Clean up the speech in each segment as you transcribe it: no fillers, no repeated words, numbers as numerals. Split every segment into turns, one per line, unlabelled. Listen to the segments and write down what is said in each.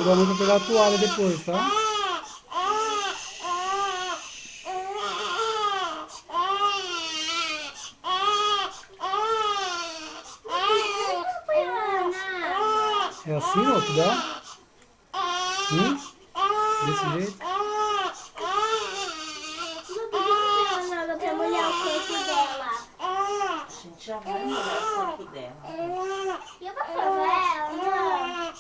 Ajuda a mãe pra pegar a toalha depois, tá? É assim, ó, que dá? Desse jeito?
Não pediu pra nada pra molhar o corpo dela.
A gente já vai molhar o corpo dela.
E eu vou fazer ela.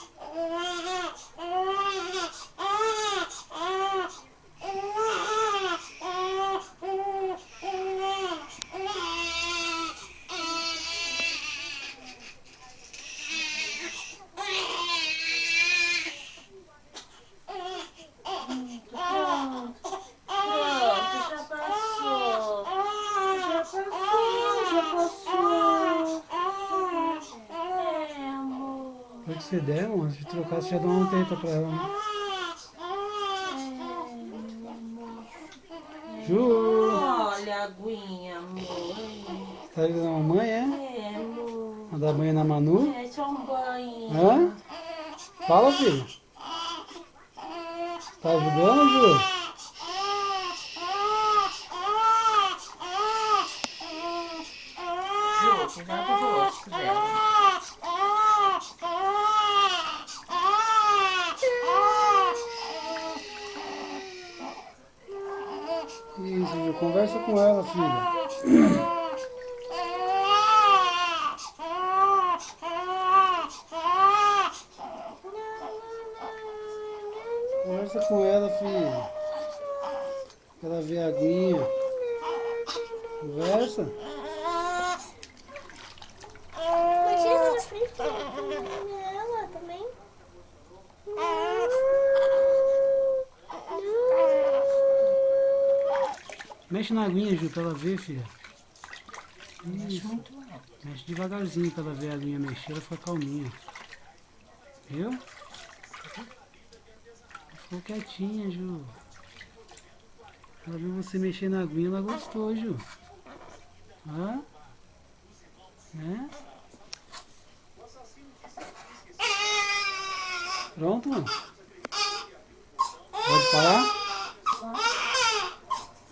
Pronto. Pronto, já passou. Já passou. É, amor.
Pode ser dela, se trocar, você já dá uma teta pra ela, né? Ju!
Olha a aguinha, amor.
Tá ajudando a mamãe, é?
É, amor.
A dar banho na Manu?
É só um banho.
Hã? Fala, filho. Tá ajudando, Ju?
Ju, cuidado do rosto dela.
Isso, Ju, conversa com ela, filha. Conversa com ela, filha. Pra ela ver a aguinha. Conversa.
Imagina na frente dela também.
Mexe na aguinha, Ju, pra ela ver, filha.
Mexe
Isso.
muito alto.
Mexe devagarzinho pra ela ver a aguinha mexer, ela fica calminha. Viu? Ficou quietinha, Ju. Ela viu você mexer na aguinha, ela gostou, Ju. Hã? Né? Pronto, mano?